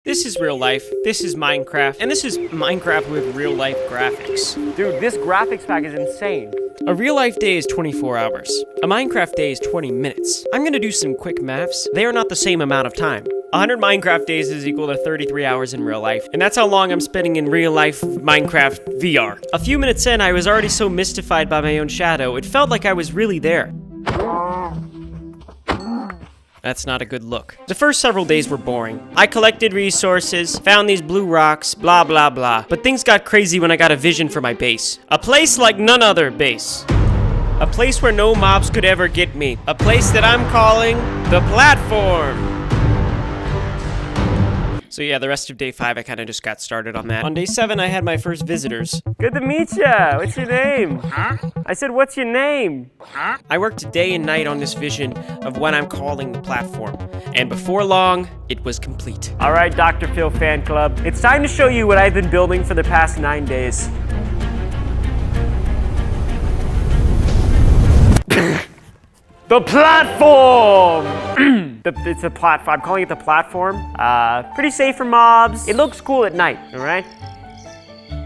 This is real life, this is Minecraft, and this is Minecraft with real life graphics. Dude, this graphics pack is insane. A real life day is 24 hours. A Minecraft day is 20 minutes. I'm gonna do some quick maths. They are not the same amount of time. 100 Minecraft days is equal to 33 hours in real life, and that's how long I'm spending in real life Minecraft VR. A few minutes in, I was already so mystified by my own shadow, it felt like I was really there. That's not a good look. The first several days were boring. I collected resources, found these blue rocks, blah blah blah. But things got crazy when I got a vision for my base. A place like none other base. A place where no mobs could ever get me. A place that I'm calling the platform. So yeah, the rest of day 5, I kind of just got started on that. On day 7, I had my first visitors. Good to meet ya. What's your name? I said, what's your name? I worked day and night on this vision of what I'm calling the platform. And before long, it was complete. All right, Dr. Phil fan club. It's time to show you what I've been building for the past 9 days. The platform! It's a platform. I'm calling it the platform. Pretty safe for mobs. It looks cool at night, all right?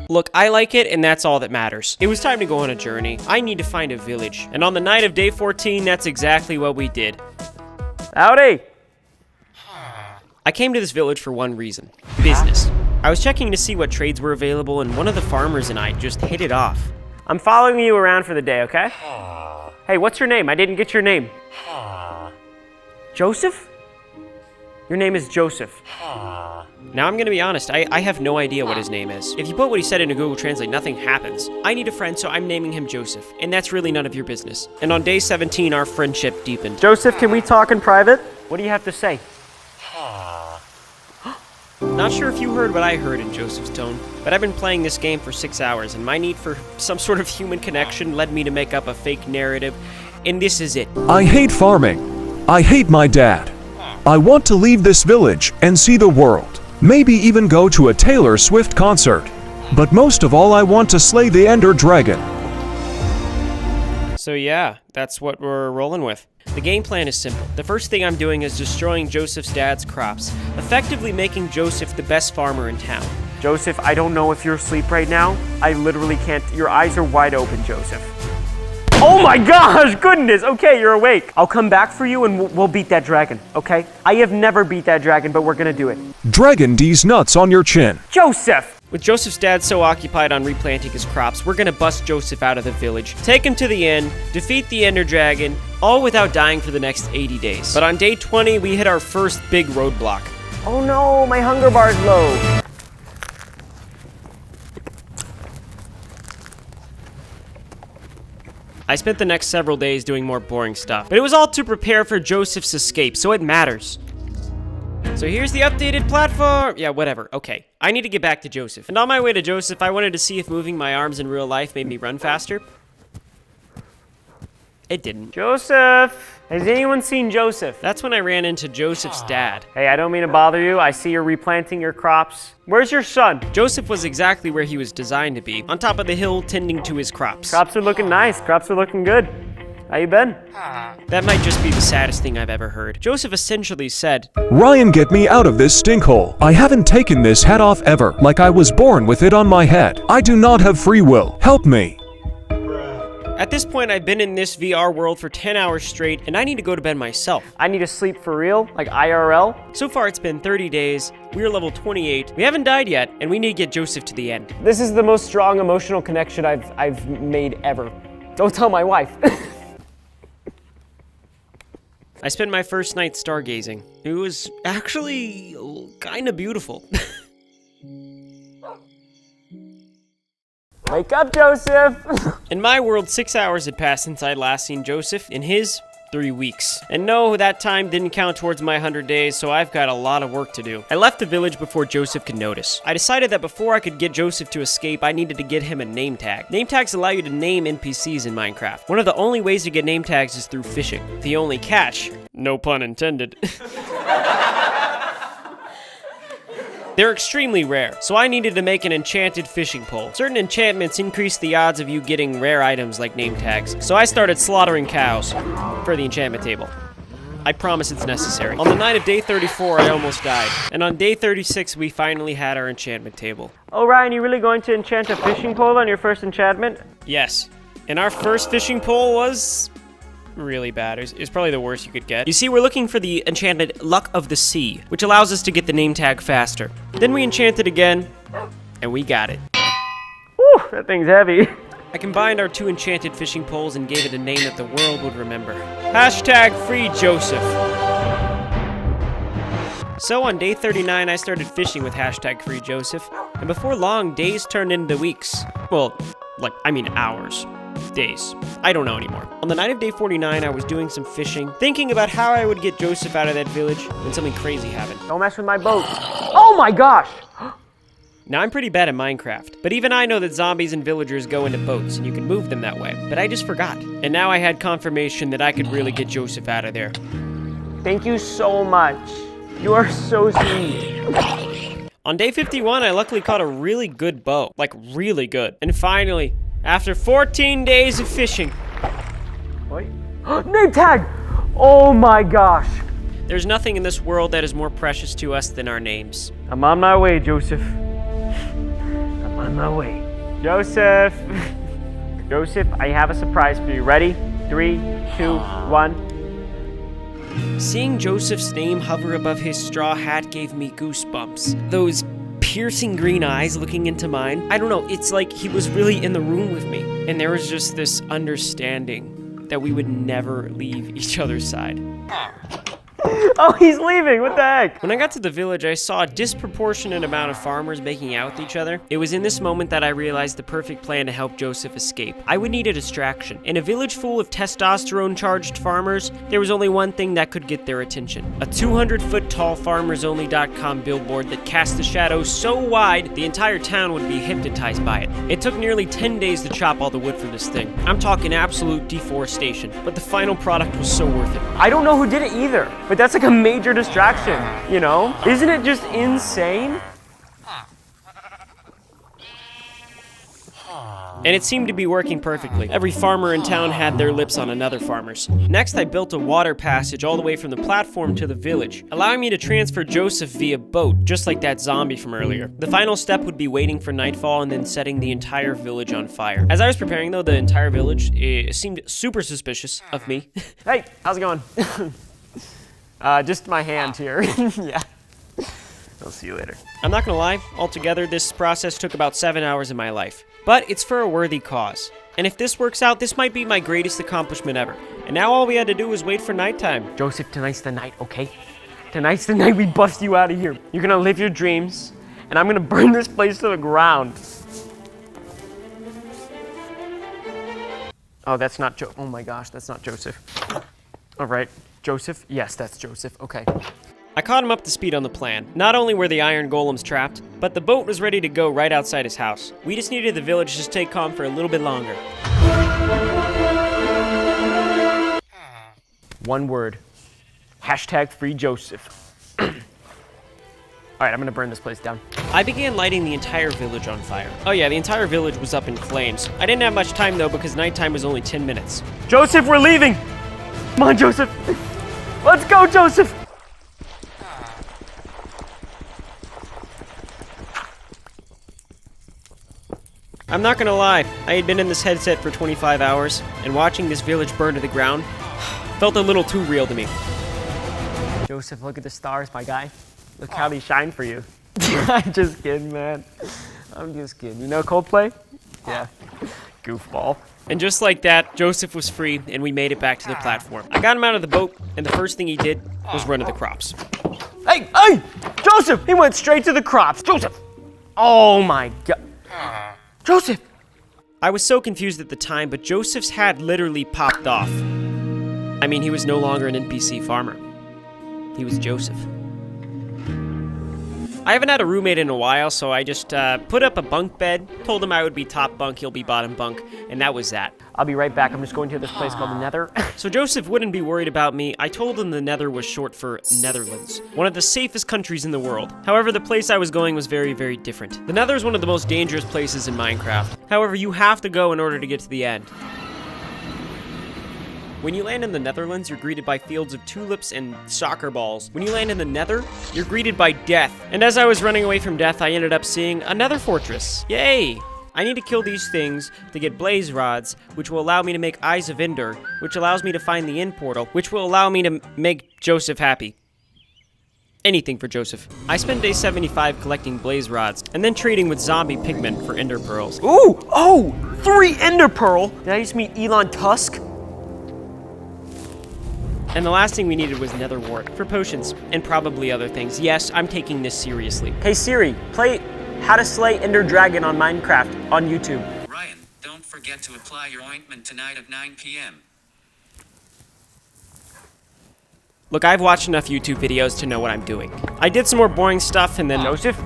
Look, I like it, and that's all that matters. It was time to go on a journey. I need to find a village. And on the night of day 14, that's exactly what we did. Howdy! I came to this village for one reason. Business. I was checking to see what trades were available, and one of the farmers and I just hit it off. I'm following you around for the day, okay? Hey, what's your name? I didn't get your name. Joseph? Your name is Joseph. Now I'm gonna be honest, I have no idea what his name is. If you put what he said into Google Translate, nothing happens. I need a friend, so I'm naming him Joseph. And that's really none of your business. And on day 17, our friendship deepened. Joseph, can we talk in private? What do you have to say? Not sure if you heard what I heard in Joseph's tone, but I've been playing this game for 6 hours, and my need for some sort of human connection led me to make up a fake narrative, and this is it. I hate farming. I hate my dad. I want to leave this village and see the world. Maybe even go to a Taylor Swift concert. But most of all, I want to slay the Ender Dragon. So yeah, that's what we're rolling with. The game plan is simple. The first thing I'm doing is destroying Joseph's dad's crops, effectively making Joseph the best farmer in town. Joseph, I don't know if you're asleep right now. I literally can't. Your eyes are wide open, Joseph. Oh my gosh, goodness. Okay, you're awake. I'll come back for you and we'll beat that dragon, okay? I have never beat that dragon, but we're gonna do it. Dragon D's nuts on your chin. Joseph! With Joseph's dad so occupied on replanting his crops, we're gonna bust Joseph out of the village, take him to the end, defeat the Ender Dragon, all without dying for the next 80 days. But on day 20, we hit our first big roadblock. Oh no, my hunger bar's low. I spent the next several days doing more boring stuff, but it was all to prepare for Joseph's escape, so it matters. So here's the updated platform. Yeah, whatever. Okay, I need to get back to Joseph. And on my way to Joseph, I wanted to see if moving my arms in real life made me run faster. It didn't. Joseph! Has anyone seen Joseph? That's when I ran into Joseph's dad. Hey, I don't mean to bother you. I see you're replanting your crops. Where's your son? Joseph was exactly where he was designed to be, on top of the hill tending to his crops. Crops are looking nice. Crops are looking good. How you been? That might just be the saddest thing I've ever heard. Joseph essentially said, Ryan, get me out of this stinkhole. I haven't taken this hat off ever, like I was born with it on my head. I do not have free will. Help me. At this point, I've been in this VR world for 10 hours straight, and I need to go to bed myself. I need to sleep for real, like IRL. So far, it's been 30 days, we're level 28, we haven't died yet, and we need to get Joseph to the end. This is the most strong emotional connection I've made ever. Don't tell my wife. I spent my first night stargazing. It was actually kinda beautiful. Wake up, Joseph! In my world, 6 hours had passed since I'd last seen Joseph. In his, 3 weeks. And no, that time didn't count towards my 100 days, so I've got a lot of work to do. I left the village before Joseph could notice. I decided that before I could get Joseph to escape, I needed to get him a name tag. Name tags allow you to name NPCs in Minecraft. One of the only ways to get name tags is through fishing. The only catch, no pun intended, they're extremely rare, so I needed to make an enchanted fishing pole. Certain enchantments increase the odds of you getting rare items like name tags, so I started slaughtering cows for the enchantment table. I promise it's necessary. On the night of day 34, I almost died. And on day 36, we finally had our enchantment table. Oh, Ryan, you really going to enchant a fishing pole on your first enchantment? Yes. And our first fishing pole was really bad. It was probably the worst you could get. You see, we're looking for the enchanted Luck of the Sea, which allows us to get the name tag faster. Then we enchanted again, and we got it. Whew, that thing's heavy. I combined our 2 enchanted fishing poles and gave it a name that the world would remember. Hashtag Free Joseph. So on day 39, I started fishing with hashtag Free Joseph, and before long, days turned into weeks. Well, hours. Days. I don't know anymore. On the night of day 49, I was doing some fishing, thinking about how I would get Joseph out of that village when something crazy happened. Don't mess with my boat. Oh my gosh! Now, I'm pretty bad at Minecraft, but even I know that zombies and villagers go into boats and you can move them that way, but I just forgot. And now I had confirmation that I could really get Joseph out of there. Thank you so much. You are so sweet. On day 51, I luckily caught a really good bow. Like, really good. And finally, after 14 days of fishing... Wait. Name tag! Oh my gosh. There's nothing in this world that is more precious to us than our names. I'm on my way, Joseph. I'm on my way. Joseph! Joseph, I have a surprise for you. Ready? 3, 2, 1. Seeing Joseph's name hover above his straw hat gave me goosebumps. Those piercing green eyes looking into mine. I don't know, it's like he was really in the room with me. And there was just this understanding that we would never leave each other's side. Oh, he's leaving. What the heck? When I got to the village, I saw a disproportionate amount of farmers making out with each other. It was in this moment that I realized the perfect plan to help Joseph escape. I would need a distraction. In a village full of testosterone-charged farmers, there was only one thing that could get their attention. A 200-foot-tall FarmersOnly.com billboard that cast a shadow so wide, the entire town would be hypnotized by it. It took nearly 10 days to chop all the wood from this thing. I'm talking absolute deforestation, but the final product was so worth it. I don't know who did it either, but that's like a major distraction, you know? Isn't it just insane? And it seemed to be working perfectly. Every farmer in town had their lips on another farmer's. Next, I built a water passage all the way from the platform to the village, allowing me to transfer Joseph via boat, just like that zombie from earlier. The final step would be waiting for nightfall and then setting the entire village on fire. As I was preparing, though, the entire village seemed super suspicious of me. Hey, how's it going? Just my hand here. Yeah. I'll see you later. I'm not gonna lie, altogether, this process took about 7 hours of my life. But it's for a worthy cause. And if this works out, this might be my greatest accomplishment ever. And now all we had to do was wait for nighttime. Joseph, tonight's the night, okay? Tonight's the night we bust you out of here. You're gonna live your dreams, and I'm gonna burn this place to the ground. Oh, that's not oh my gosh, that's not Joseph. All right, Joseph? Yes, that's Joseph, okay. I caught him up to speed on the plan. Not only were the iron golems trapped, but the boat was ready to go right outside his house. We just needed the village to stay calm for a little bit longer. One word. Hashtag Free Joseph. All right, I'm gonna burn this place down. I began lighting the entire village on fire. Oh yeah, the entire village was up in flames. I didn't have much time though because nighttime was only 10 minutes. Joseph, we're leaving! Come on, Joseph! Let's go, Joseph! I'm not gonna lie, I had been in this headset for 25 hours, and watching this village burn to the ground felt a little too real to me. Joseph, look at the stars, my guy. Look how they shine for you. I'm just kidding, man. I'm just kidding. You know Coldplay? Yeah. Goofball. And just like that, Joseph was free, and we made it back to the platform. I got him out of the boat, and the first thing he did was run to the crops. Hey, hey! Joseph! He went straight to the crops. Joseph! Oh my God. Joseph! I was so confused at the time, but Joseph's hat literally popped off. I mean, he was no longer an NPC farmer. He was Joseph. I haven't had a roommate in a while, so I just put up a bunk bed, told him I would be top bunk, he'll be bottom bunk, and that was that. I'll be right back. I'm just going to this place called the Nether. So Joseph wouldn't be worried about me. I told him the Nether was short for Netherlands, one of the safest countries in the world. However, the place I was going was very, very different. The Nether is one of the most dangerous places in Minecraft. However, you have to go in order to get to the end. When you land in the Netherlands, you're greeted by fields of tulips and soccer balls. When you land in the Nether, you're greeted by death. And as I was running away from death, I ended up seeing another fortress. Yay! I need to kill these things to get blaze rods, which will allow me to make Eyes of Ender, which allows me to find the end portal, which will allow me to make Joseph happy. Anything for Joseph. I spent day 75 collecting blaze rods, and then trading with zombie pigmen for ender pearls. Ooh! Oh! 3 ender pearl! Did I just meet Elon Tusk? And the last thing we needed was nether wart for potions, and probably other things. Yes, I'm taking this seriously. Hey Siri, play How to Slay Ender Dragon on Minecraft on YouTube. Ryan, don't forget to apply your ointment tonight at 9 p.m. Look, I've watched enough YouTube videos to know what I'm doing. I did some more boring stuff and then Joseph?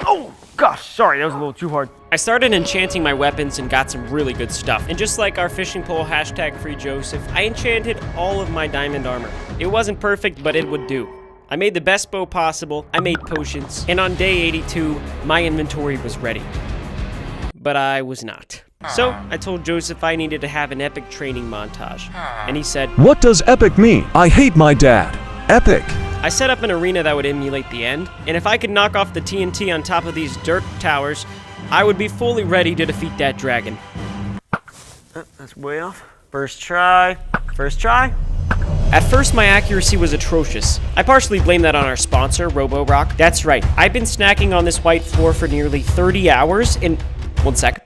Oh, gosh, sorry, that was a little too hard. I started enchanting my weapons and got some really good stuff. And just like our fishing pole #FreeJoseph, I enchanted all of my diamond armor. It wasn't perfect, but it would do. I made the best bow possible, I made potions, and on day 82, my inventory was ready. But I was not. So, I told Joseph I needed to have an epic training montage. And he said, What does epic mean? I hate my dad. Epic. I set up an arena that would emulate the end, and if I could knock off the TNT on top of these dirt towers, I would be fully ready to defeat that dragon. That's way off. First try. First try. At first, my accuracy was atrocious. I partially blame that on our sponsor, Roborock. That's right, I've been snacking on this white floor for nearly 30 hours, and... One sec.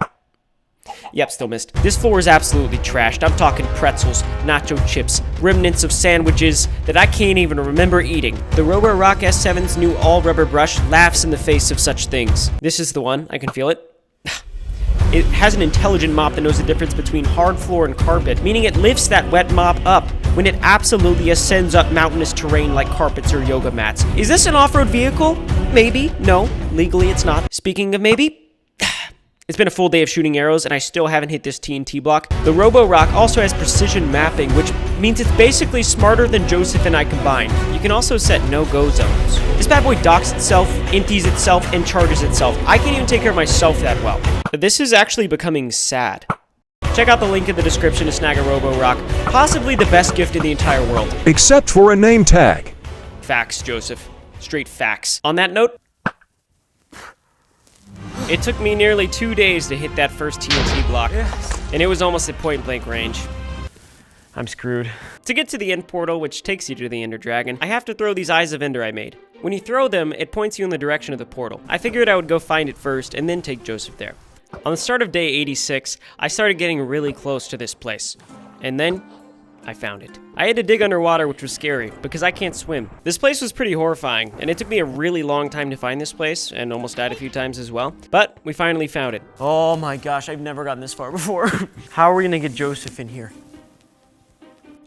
Yep, still missed. This floor is absolutely trashed. I'm talking pretzels, nacho chips, remnants of sandwiches that I can't even remember eating. The Roborock S7's new all-rubber brush laughs in the face of such things. This is the one. I can feel it. It has an intelligent mop that knows the difference between hard floor and carpet, meaning it lifts that wet mop up when it absolutely ascends up mountainous terrain like carpets or yoga mats. Is this an off-road vehicle? Maybe. No. Legally, it's not. Speaking of maybe... It's been a full day of shooting arrows, and I still haven't hit this TNT block. The Roborock also has precision mapping, which means it's basically smarter than Joseph and I combined. You can also set no-go zones. This bad boy docks itself, empties itself, and charges itself. I can't even take care of myself that well. This is actually becoming sad. Check out the link in the description to snag a Roborock, possibly the best gift in the entire world. Except for a name tag. Facts, Joseph. Straight facts. On that note, it took me nearly 2 days to hit that first TNT block, and it was almost at point-blank range. I'm screwed. To get to the end portal, which takes you to the Ender Dragon, I have to throw these Eyes of Ender I made. When you throw them, it points you in the direction of the portal. I figured I would go find it first, and then take Joseph there. On the start of day 86, I started getting really close to this place. And then... I found it. I had to dig underwater, which was scary, because I can't swim. This place was pretty horrifying, and it took me a really long time to find this place, and almost died a few times as well. But we finally found it. Oh my gosh, I've never gotten this far before. How are we gonna get Joseph in here?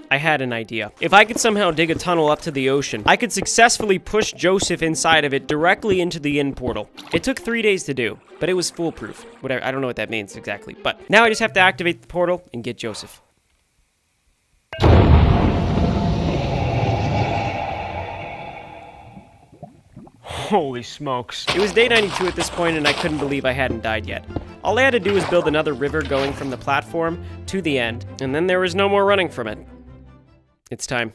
I had an idea. If I could somehow dig a tunnel up to the ocean, I could successfully push Joseph inside of it directly into the end portal. It took 3 days to do, but it was foolproof. Whatever, I don't know what that means exactly, but now I just have to activate the portal and get Joseph. Holy smokes. It was day 92 at this point, and I couldn't believe I hadn't died yet. All I had to do was build another river going from the platform to the end, and then there was no more running from it. It's time.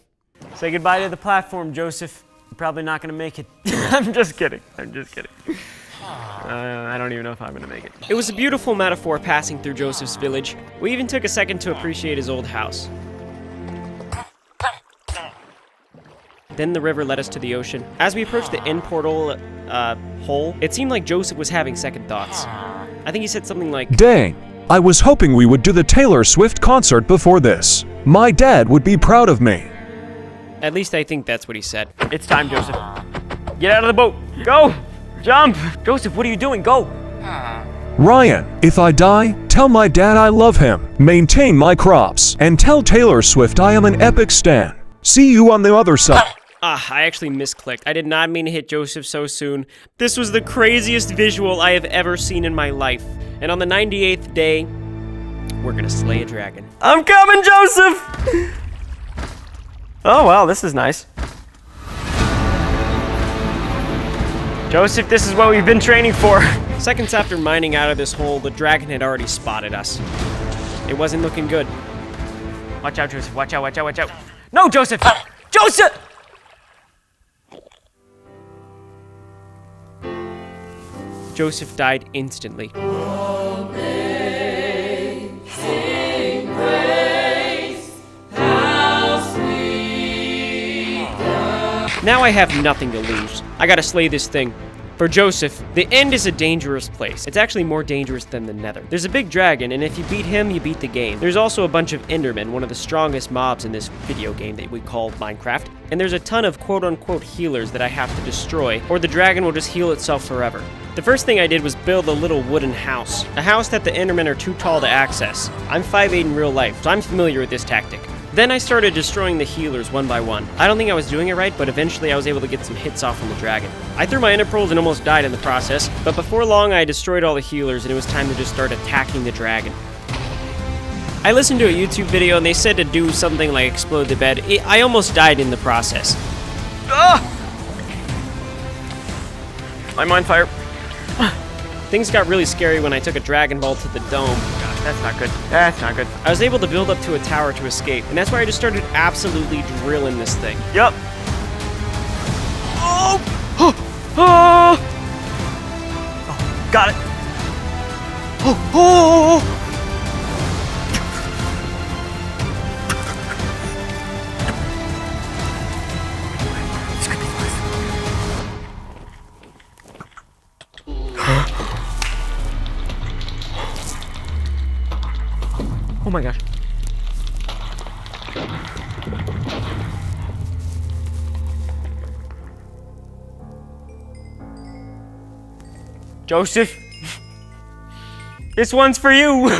Say goodbye to the platform, Joseph. You're probably not gonna make it. I'm just kidding. I'm just kidding. I don't even know if I'm gonna make it. It was a beautiful metaphor passing through Joseph's village. We even took a second to appreciate his old house. Then the river led us to the ocean. As we approached the end portal hole, it seemed like Joseph was having second thoughts. I think he said something like, Dang, I was hoping we would do the Taylor Swift concert before this. My dad would be proud of me. At least I think that's what he said. It's time, Joseph. Get out of the boat. Go! Jump! Joseph, what are you doing? Go! Ryan, if I die, tell my dad I love him, maintain my crops, and tell Taylor Swift I am an epic stan. See you on the other side. I actually misclicked. I did not mean to hit Joseph so soon. This was the craziest visual I have ever seen in my life. And on the 98th day, we're gonna slay a dragon. I'm coming, Joseph! Oh, wow, this is nice. Joseph, this is what we've been training for. Seconds after mining out of this hole, the dragon had already spotted us. It wasn't looking good. Watch out, Joseph. Watch out, watch out, watch out. No, Joseph! Joseph! Joseph died instantly. Now I have nothing to lose. I gotta slay this thing. For Joseph, the end is a dangerous place. It's actually more dangerous than the Nether. There's a big dragon, and if you beat him, you beat the game. There's also a bunch of Endermen, one of the strongest mobs in this video game that we call Minecraft. And there's a ton of quote-unquote healers that I have to destroy, or the dragon will just heal itself forever. The first thing I did was build a little wooden house. A house that the Endermen are too tall to access. I'm 5'8" in real life, so I'm familiar with this tactic. Then I started destroying the healers one by one. I don't think I was doing it right, but eventually I was able to get some hits off on the dragon. I threw my ender pearls and almost died in the process, but before long I destroyed all the healers and it was time to just start attacking the dragon. I listened to a YouTube video and they said to do something like explode the bed. I almost died in the process. I'm on fire. Things got really scary when I took a Dragon Ball to the dome. Gosh, that's not good. That's not good. I was able to build up to a tower to escape, and that's why I just started absolutely drilling this thing. Yup. Oh! Oh! Got it. Oh! This could be worse. Oh my gosh. Joseph, this one's for you.